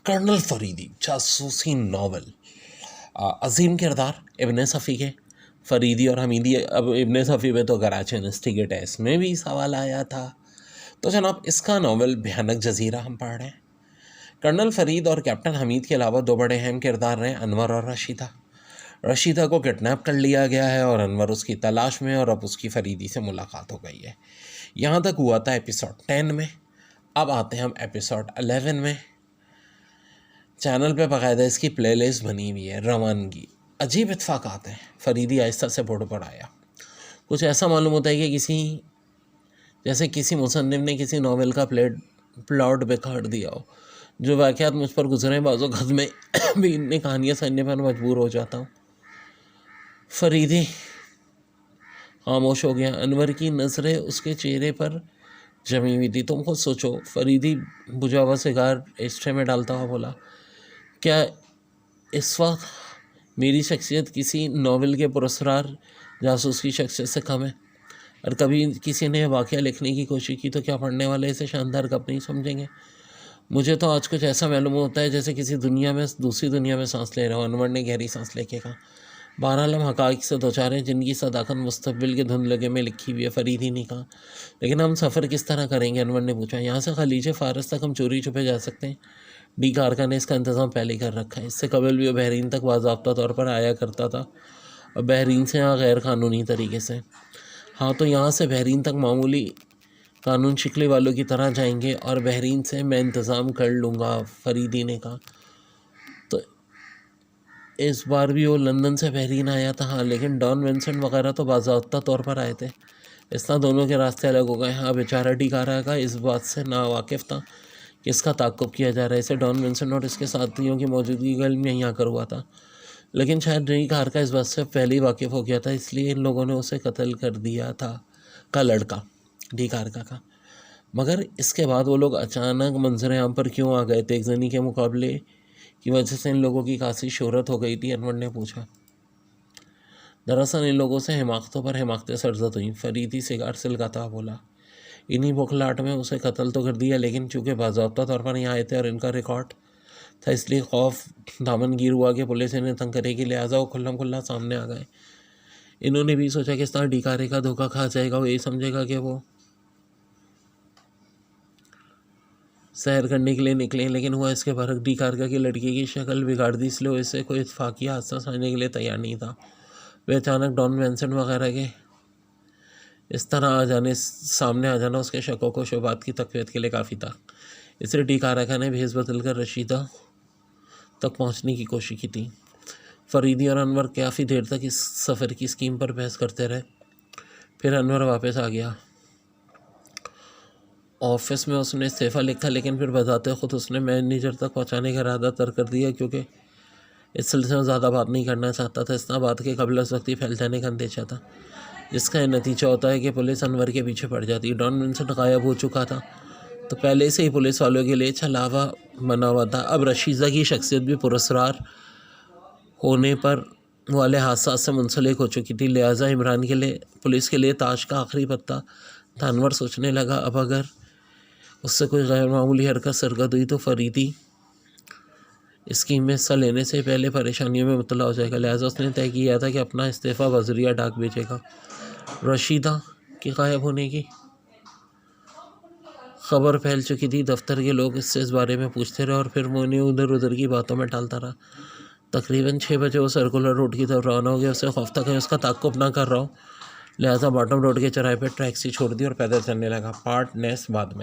Colonel Faridi जासूसी novel. अजीम किरदार इब्ने सफ़ी के। फरीदी और हमीदी। अब इब्ने सफ़ी में तो कराची यूनिवर्सिटी के टेस्ट में भी सवाल आया था। तो जनाब इसका नावल भयानक जजीरा हम पढ़ रहे हैं। कर्नल फरीद और कैप्टन हमीद के अलावा दो बड़े अहम किरदार रहे अनवर और रशीदा। रशीदा को किडनैप कर लिया गया है और अनवर उसकी तलाश में, और अब उसकी फरीदी से मुलाकात हो गई है। यहाँ तक हुआ था एपिसोड 10 में। अब आते हैं हम एपिसोड 11 में। चैनल पे बाकायदा इसकी प्लेलिस्ट बनी हुई है रवानगी। अजीब इत्फाक़ात हैं। फरीदी आहिस्ता से बोर्ड पर आया। कुछ ऐसा मालूम होता है कि किसी मुसन्निफ ने किसी नावल का प्लॉट बिखार दिया हो। जो वाक़यात मुझ पर गुजरे बाज़ो खत में भी इनने कहानियाँ सुनने पर मजबूर हो जाता हूँ। फरीदी खामोश हो गया। अनवर की नज़रें उसके चेहरे पर जमी हुई थी। तुम खुद सोचो। फरीदी बुझा हुआ सिगार एस्ट्रे में डालता हुआ बोला, क्या इस वक्त मेरी शख्सियत किसी नावल के पुरस्कार जासूस की शख्सियत से कम है? और कभी किसी ने वाक़या लिखने की कोशिश की तो क्या पढ़ने वाले इसे शानदार कब नहीं समझेंगे? मुझे तो आज कुछ ऐसा मालूम होता है जैसे किसी दुनिया में दूसरी दुनिया में सांस ले रहा हूँ। अनवर ने गहरी सांस लेके कहा। बहरहाल हम हक़ाइक़ से दो चार हैं जिनकी सदाकत मुस्तक़बिल के धुंधलगे में लिखी हुई है। फरीदी ने कहा। लेकिन हम सफ़र किस तरह करेंगे? अनवर ने पूछा। यहाँ से खलीज फ़ारस तक हम चोरी छुपे जा सकते हैं। डी कारका ने इसका इंतज़ाम पहले ही कर रखा है। इससे कबल भी वो बहरीन तक बाज़ाब्ता तौर पर आया करता था और बहरीन से यहाँ गैर क़ानूनी तरीके से। हाँ, तो यहाँ से बहरीन तक मामूली कानून शिकले वालों की तरह जाएंगे और बहरीन से मैं इंतज़ाम कर लूँगा, फरीदी ने कहा। तो इस बार भी वो लंदन से बहरीन आया था। हाँ, लेकिन डॉन विंसेंट वगैरह तो बाज़ाब्ता तौर पर आए थे। इस तरह दोनों के रास्ते अलग हो गए। हाँ, बेचारा डी कारका इस बात से नावाकिफ़ था कि इसका ताक़ुब किया जा रहा है। इसे डॉन विंसेंट और इसके साथियों की मौजूदगी का इल्म नहीं आकर हुआ था। लेकिन शायद डी कारका इस बात से पहले ही वाकिफ़ हो गया था, इसलिए इन लोगों ने उसे कत्ल कर दिया था। का लड़का डी कारका का। मगर इसके बाद वो लोग अचानक मंजर आम पर क्यों आ गए थे? एक जनी के मुकाबले की वजह से इन लोगों की खासी शोहरत हो गई थी? अनवर ने पूछा। दरअसल इन लोगों से हिमाकतों पर हिमाकतें सरजद हुई। फरीदी सिगार सिलगाता बोला। इन्हीं बौखलाहट में उसे कत्ल तो कर दिया, लेकिन चूँकि बाज़ाब्ता तौर पर यहाँ आए थे और इनका रिकॉर्ड था, इसलिए खौफ दामनगीर हुआ कि पुलिस इन्हें तंग करेगी, लिहाजा वो खुल्लम खुल्ला सामने आ गए। इन्होंने भी सोचा कि इस तरह डी कारका धोखा खा जाएगा, वो यही समझेगा कि वो सैर करने के लिए निकले। लेकिन हुआ इसके बरक। डी कारका की लड़की की शक्ल बिगाड़ दी, इसलिए वो इससे कोई इत्फाक़ी हादसा समझने के लिए तैयार नहीं था। वे अचानक डॉन विंसेंट वगैरह के इस तरह सामने आ जाना उसके शकों को शुबात की तक़वियत के लिए काफ़ी था। इसलिए डी कारका ने भेस बदल कर रशीदा तक पहुंचने की कोशिश की थी। फरीदी और अनवर काफ़ी देर तक इस सफ़र की स्कीम पर बहस करते रहे। फिर अनवर वापस आ गया। ऑफिस में उसने इस्तीफ़ा लिखा, लेकिन फिर बताते ख़ुद उसने मैनेजर तक पहुंचाने का इरादा तर्क कर दिया, क्योंकि इस सिलसिले में ज़्यादा बात नहीं करना चाहता था। इतना बात के कबल उस वक्त ही फैल जाने का अंदेशा था, जिसका ये नतीजा होता है कि पुलिस अनवर के पीछे पड़ जाती। डॉन विंसेंट गायब हो चुका था, तो पहले से ही पुलिस वालों के लिए छलावा बना हुआ था। अब रशीदा की शख्सियत भी पुरस्कार होने पर वाले हादसा से मुंसलिक हो चुकी थी, लिहाजा इमरान के लिए पुलिस के लिए ताश का आखिरी पत्ता था। अनवर सोचने लगा, अब अगर उससे कोई गैर मामूली हरकत सरगर्द हुई तो फरीदी स्कीम में हिस्सा लेने से पहले परेशानियों में मुब्तला हो जाएगा। लिहाजा उसने तय किया था कि अपना इस्तीफ़ा बज़रिया डाक भेजेगा। रशीदा के गायब होने की खबर फैल चुकी थी। दफ्तर के लोग इससे इस बारे में पूछते रहे और फिर वो उन्हें उधर उधर की बातों में टालता रहा। तकरीबन 6 बजे वो सर्कुलर रोड की तरफ रवाना हो गया। उसे खौफ था कहीं उसका ताक़ुब ना कर रहा हो, लिहाजा बॉटम रोड के चौराहे पर टैक्सी छोड़ दी और पैदल चलने लगा। पार्ट नेक्स्ट बाद में।